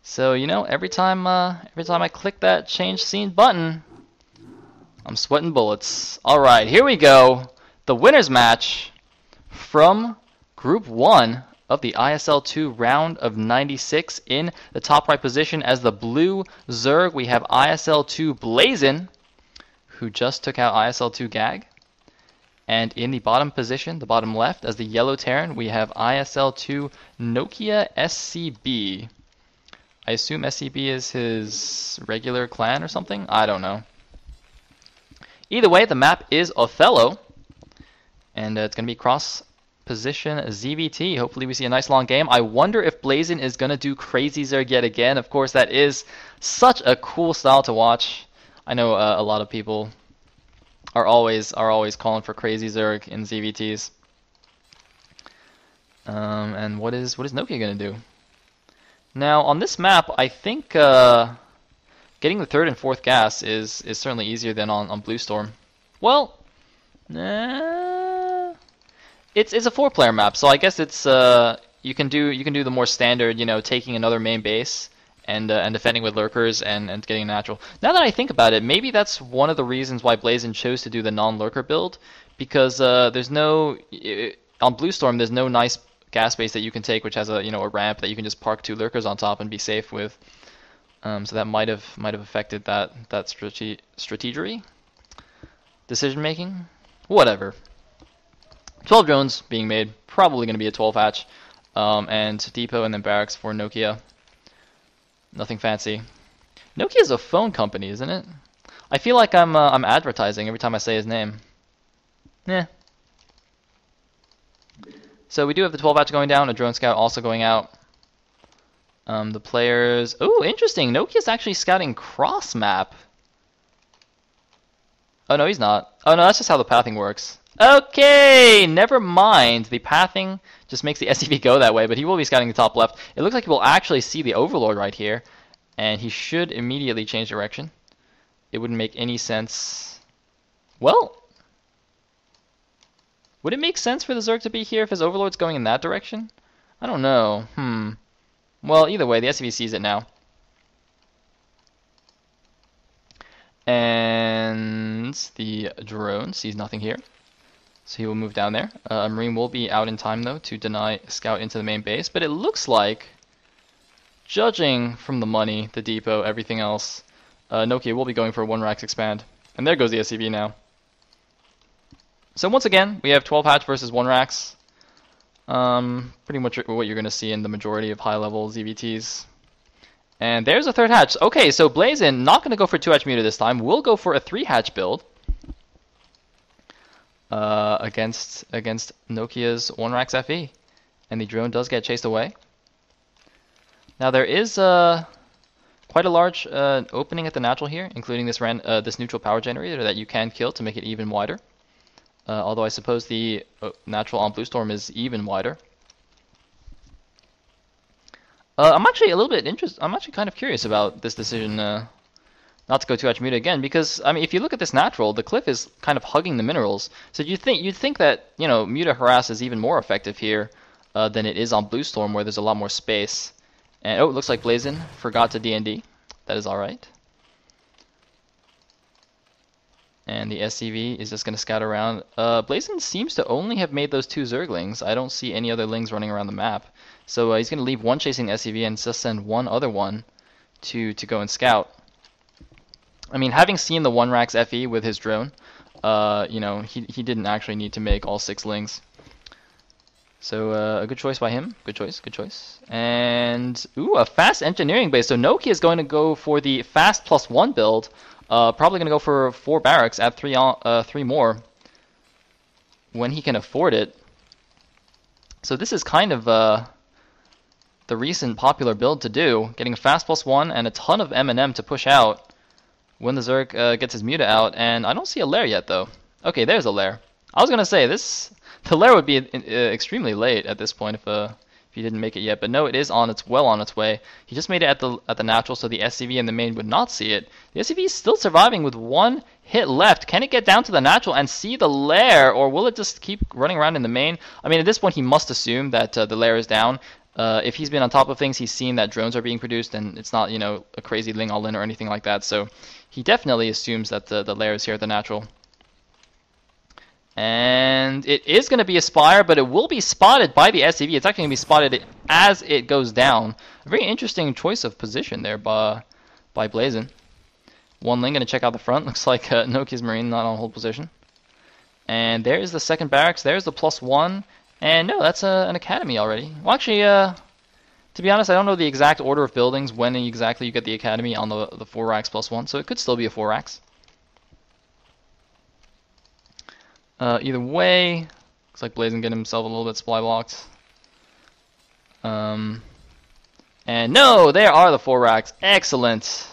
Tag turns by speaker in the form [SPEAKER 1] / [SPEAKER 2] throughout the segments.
[SPEAKER 1] So, you know, every time I click that change scene button, I'm sweating bullets. All right, here we go. The winners match from Group 1 of the ISL 2 round of 96. In the top right position as the blue Zerg, we have ISL 2 Blazin, who just took out ISL 2 Gag. And in the bottom position, the bottom left, as the yellow Terran, we have ISL 2 Nokia SCB. I assume SCB is his regular clan or something? I don't know. Either way, the map is Othello, and it's going to be cross position ZVT. Hopefully we see a nice long game. I wonder if Blazin is going to do Crazy Zerg yet again. Of course, that is such a cool style to watch. I know a lot of people are always calling for Crazy Zerg in ZVTs. And what is Nokia going to do? Now, on this map, I think getting the third and fourth gas is certainly easier than on Blue Storm. Well, it's a 4-player map, so I guess it's you can do the more standard, you know, taking another main base and defending with lurkers and getting a natural. Now that I think about it, maybe that's one of the reasons why Blazin chose to do the non-lurker build, because there's no on Blue Storm there's no nice gas base that you can take, which has a ramp that you can just park 2 lurkers on top and be safe with. So that might have affected that strategy, decision making, whatever. 12 drones being made, probably going to be a 12 hatch, and depot and then barracks for Nokia. Nothing fancy. Nokia is a phone company, isn't it? I feel like I'm advertising every time I say his name. Yeah. So we do have the 12 hatch going down, a drone scout also going out. The players... Oh, interesting. Nokia's actually scouting cross map. Oh, no, he's not. Oh, no, that's just how the pathing works. Okay, never mind. The pathing just makes the SCV go that way, but he will be scouting the top left. It looks like he will actually see the Overlord right here, and he should immediately change direction. It wouldn't make any sense. Well... Would it make sense for the Zerg to be here if his Overlord's going in that direction? I don't know. Well, either way, the SCV sees it now. And the drone sees nothing here. So he will move down there. A Marine will be out in time, though, to deny scout into the main base. But it looks like, judging from the money, the depot, everything else, Nokia will be going for a 1-Rax expand. And there goes the SCV now. So once again, we have 12 hatch versus 1-Rax. Pretty much what you're going to see in the majority of high-level ZVTs. And there's a 3rd hatch. Okay, so Blazin not going to go for 2-hatch muta this time. We'll go for a 3-hatch build against Nokia's 1-Rax FE. And the drone does get chased away. Now there is quite a large opening at the natural here, including this neutral power generator that you can kill to make it even wider. Although I suppose the natural on Blue Storm is even wider. I'm actually a little bit interested. I'm actually kind of curious about this decision not to go 2-hatch muta again, because I mean, if you look at this natural, the cliff is kind of hugging the minerals. So you'd think that muta harass is even more effective here than it is on Blue Storm, where there's a lot more space. And oh, it looks like Blazin forgot to DND. That is all right. And the SCV is just going to scout around. Blazin seems to only have made those 2 Zerglings. I don't see any other Lings running around the map. So he's going to leave one chasing the SCV and just send one other one to go and scout. I mean, having seen the 1-Rax FE with his drone, he didn't actually need to make all 6 Lings. So a good choice by him. Good choice. And, ooh, a fast engineering base. So Nokia is going to go for the fast +1 build. Probably going to go for 4 barracks, add 3 more when he can afford it. So this is kind of the recent popular build to do, getting a fast +1 and a ton of M&M to push out when the Zerg gets his muta out. And I don't see a lair yet, though. Okay, there's a lair. I was going to say, the lair would be extremely late at this point if he didn't make it yet, but no, it is well on its way. He just made it at the natural, so the SCV and the main would not see it. The SCV is still surviving with 1 hit left. Can it get down to the natural and see the lair, or will it just keep running around in the main? I mean, at this point, he must assume that the lair is down. If he's been on top of things, he's seen that drones are being produced, and it's not, a crazy Ling all-in or anything like that. So he definitely assumes that the lair is here at the natural. And it is going to be a Spire, but it will be spotted by the SCV. It's actually going to be spotted as it goes down. A very interesting choice of position there by Blazin. One Ling going to check out the front. Looks like Nokia's Marine not on hold position. And there's the second barracks. There's the +1. And no, that's an academy already. Well, actually, to be honest, I don't know the exact order of buildings when exactly you get the academy on the 4 racks +1. So it could still be a 4 racks. Either way, looks like Blazin getting himself a little bit supply blocked. And no, there are the 4 racks. Excellent.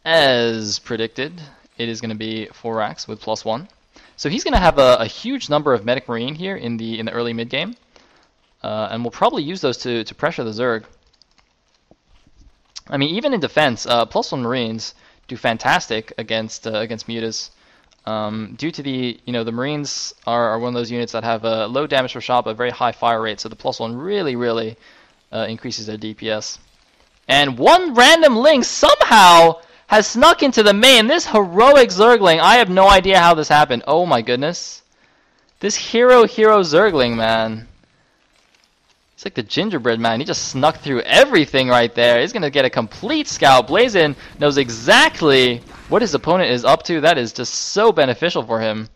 [SPEAKER 1] As predicted, it is going to be 4 racks with +1. So he's going to have a huge number of Medic Marine here in the early mid game, and we'll probably use those to pressure the Zerg. I mean, even in defense, +1 Marines do fantastic against Mutas. Due to the Marines are one of those units that have a low damage per shot but very high fire rate, so the +1 really increases their DPS. And one random Ling somehow has snuck into the main. This heroic Zergling, I have no idea how this happened. Oh my goodness. This hero Zergling, man. It's like the gingerbread man. He just snuck through everything right there. He's going to get a complete scout. Blazin knows exactly what his opponent is up to. That is just so beneficial for him.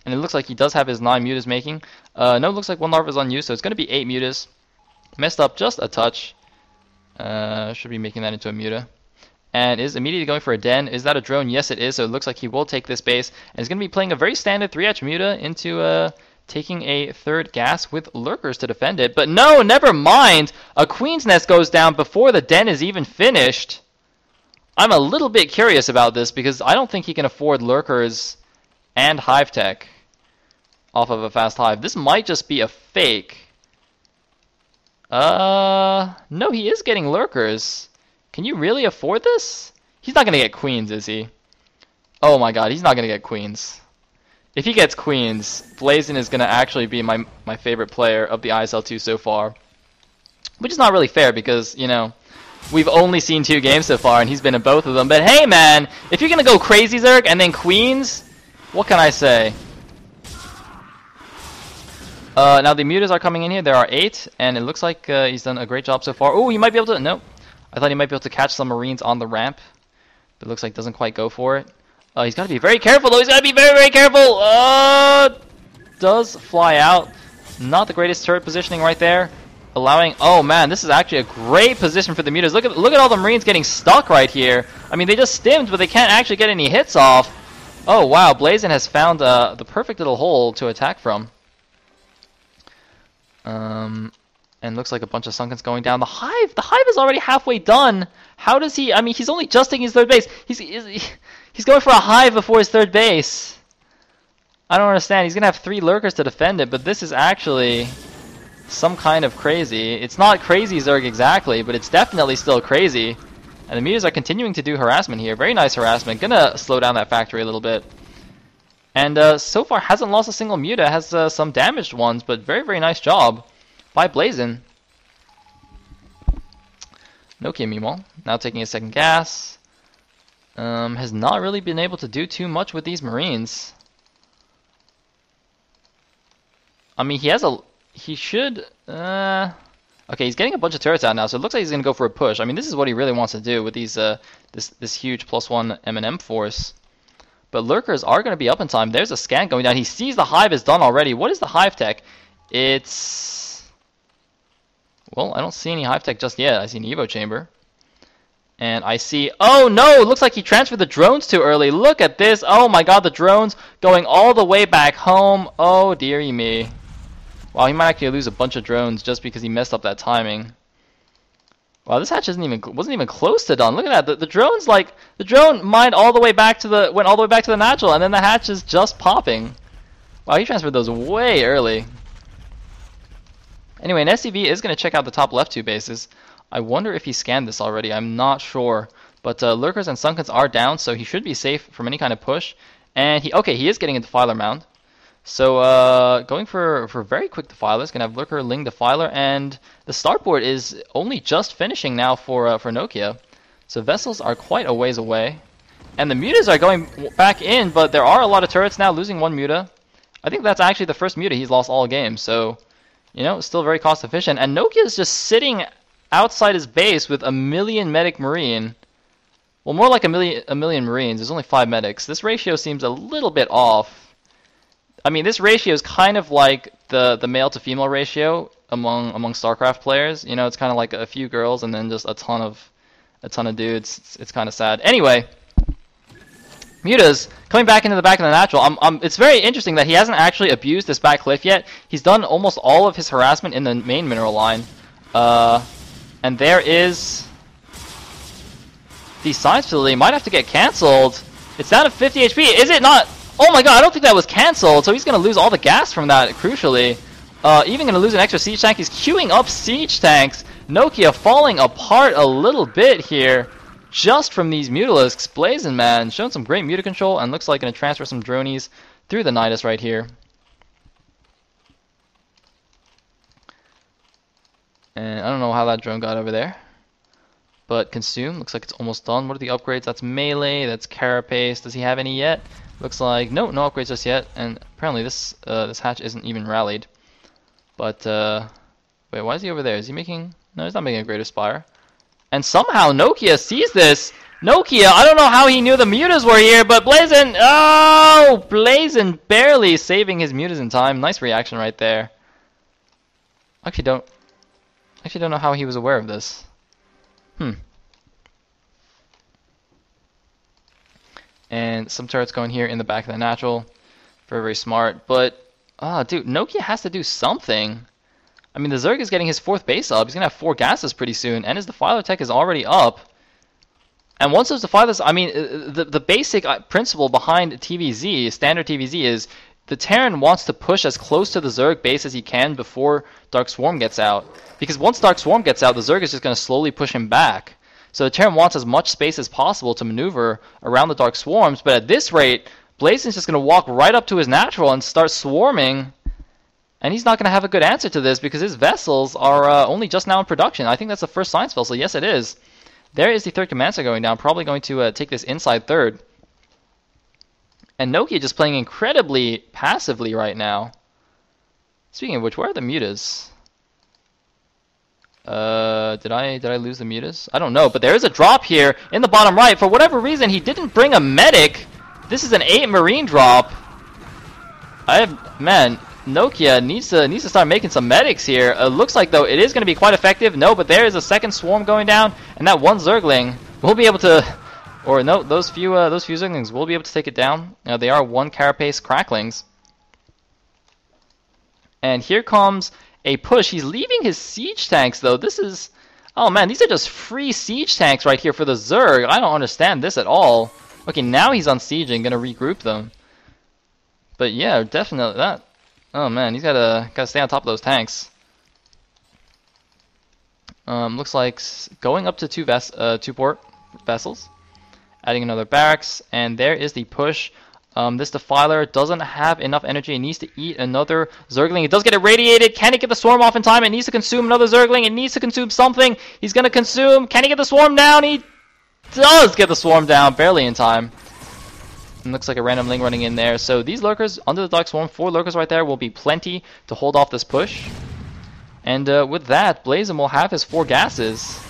[SPEAKER 1] And it looks like he does have his 9 mutas making. No, it looks like 1 larva is unused, so it's going to be 8 mutas. Messed up just a touch. Should be making that into a muta. And is immediately going for a den. Is that a drone? Yes, it is. So it looks like he will take this base. And he's going to be playing a very standard 3-hatch muta into taking a 3rd gas with lurkers to defend it. But no, never mind. A Queen's Nest goes down before the den is even finished. I'm a little bit curious about this because I don't think he can afford lurkers and hive tech off of a fast hive. This might just be a fake. No, he is getting lurkers. Can you really afford this? He's not going to get queens, is he? Oh my god, he's not going to get queens. If he gets queens, Blazin is going to actually be my favorite player of the ISL2 so far. Which is not really fair because, we've only seen 2 games so far and he's been in both of them. But hey man, if you're going to go crazy Zerg and then queens, what can I say? Now the mutas are coming in here. There are 8 and it looks like he's done a great job so far. Oh, he might be able to... Nope. I thought he might be able to catch some Marines on the ramp. But it looks like doesn't quite go for it. He's got to be very careful though. He's got to be very careful. Does fly out. Not the greatest turret positioning right there. Allowing... Oh man, this is actually a great position for the mutas. Look at all the Marines getting stuck right here. I mean, they just stimmed, but they can't actually get any hits off. Oh wow, Blazin has found the perfect little hole to attack from. And looks like a bunch of Sunkens going down. The hive is already halfway done. How does he... I mean, he's only just taking his 3rd base. He's going for a hive before his 3rd base. I don't understand. He's going to have 3 lurkers to defend it, but this is actually some kind of crazy. It's not crazy Zerg exactly, but it's definitely still crazy. And the mutas are continuing to do harassment here. Very nice harassment. Gonna slow down that factory a little bit. And so far hasn't lost a single muta. Has some damaged ones, but very nice job by Blazin. Nokia, meanwhile, now taking a 2nd gas. Has not really been able to do too much with these Marines. I mean, he should... Okay, he's getting a bunch of turrets out now, so it looks like he's going to go for a push. I mean, this is what he really wants to do with these this huge +1 M&M force. But lurkers are going to be up in time. There's a scan going down. He sees the hive is done already. What is the hive tech? It's... Well, I don't see any hive tech just yet. I see an Evo chamber. And I see... Oh, no! It looks like he transferred the drones too early. Look at this. Oh, my God. The drones going all the way back home. Oh, dearie me. Wow, he might actually lose a bunch of drones just because he messed up that timing. Wow, this hatch wasn't even close to done. Look at that. The drone's like... The drone mined all the way back to the... Went all the way back to the natural. And then the hatch is just popping. Wow, he transferred those way early. Anyway, an SCV is going to check out the top left 2 bases. I wonder if he scanned this already. I'm not sure. But lurkers and Sunkens are down, so he should be safe from any kind of push. And he is getting a Defiler Mound. So going for very quick defilers, gonna have Lurker, Ling, Defiler, and the start board is only just finishing now for Nokia. So vessels are quite a ways away, and the mutas are going back in, but there are a lot of turrets now, losing one muta. I think that's actually the first muta he's lost all game, so you know, still very cost efficient. And Nokia is just sitting outside his base with a million medic marine. Well, more like a million marines. There's only 5 medics. This ratio seems a little bit off. I mean, this ratio is kind of like the male to female ratio among StarCraft players. You know, it's kind of like a few girls and then just a ton of dudes. It's kind of sad. Anyway, mutas coming back into the back of the natural. It's very interesting that he hasn't actually abused this back cliff yet. He's done almost all of his harassment in the main mineral line. And there is the science facility. Might have to get cancelled. It's down to 50 HP. Is it not? Oh my god, I don't think that was cancelled, so he's going to lose all the gas from that, crucially. Even going to lose an extra siege tank. He's queuing up siege tanks. Nokia falling apart a little bit here, just from these Mutalisks. Blazin' Man showing some great muta control, and looks like going to transfer some dronies through the Nidus right here. And I don't know how that drone got over there. But Consume, looks like it's almost done. What are the upgrades? That's Melee, that's Carapace. Does he have any yet? Looks like no upgrades just yet, and apparently this hatch isn't even rallied. But wait, why is he over there? Is he making? No, he's not making a Greater Spire. And somehow Nokia sees this. Nokia, I don't know how he knew the mutas were here, but Blazin, oh, Blazin barely saving his mutas in time. Nice reaction right there. Actually don't know how he was aware of this. And some turrets going here in the back of the natural. Very, very smart. But, dude, Nokia has to do something. I mean, the Zerg is getting his 4th base up. He's going to have 4 gases pretty soon. And his Defiler tech is already up. And once those Defilers, I mean, the basic principle behind TVZ, standard TVZ, is the Terran wants to push as close to the Zerg base as he can before Dark Swarm gets out. Because once Dark Swarm gets out, the Zerg is just going to slowly push him back. So the Terran wants as much space as possible to maneuver around the Dark Swarms, but at this rate, Blazin's just going to walk right up to his natural and start swarming, and he's not going to have a good answer to this because his vessels are only just now in production. I think that's the first science vessel. Yes, it is. There is the 3rd command center going down, probably going to take this inside 3rd. And Nokia just playing incredibly passively right now. Speaking of which, where are the mutas? Did I lose the mutas? I don't know, but there is a drop here in the bottom right. For whatever reason, he didn't bring a medic. This is an 8 marine drop. Man, Nokia needs to start making some medics here. Looks like though it is going to be quite effective. No, but there is a 2nd swarm going down, and that 1 Zergling will be able to, or no, those few Zerglings will be able to take it down. They are 1 Carapace Cracklings. And here comes a push. He's leaving his siege tanks though. This is, oh man, these are just free siege tanks right here for the Zerg. I don't understand this at all. Okay, now he's unsieging, gonna regroup them. But yeah, definitely that. Oh man, he's gotta stay on top of those tanks. Looks like going up to 2 port vessels, adding another barracks, and there is the push. This Defiler doesn't have enough energy. It needs to eat another Zergling. It does get irradiated. Can it get the swarm off in time? It needs to consume another Zergling. It needs to consume something. He's going to consume. Can he get the swarm down? He does get the swarm down. Barely in time. And looks like a random Ling running in there. So these Lurkers under the Dark Swarm, 4 Lurkers right there, will be plenty to hold off this push. And with that, Blazin will have his 4 gases.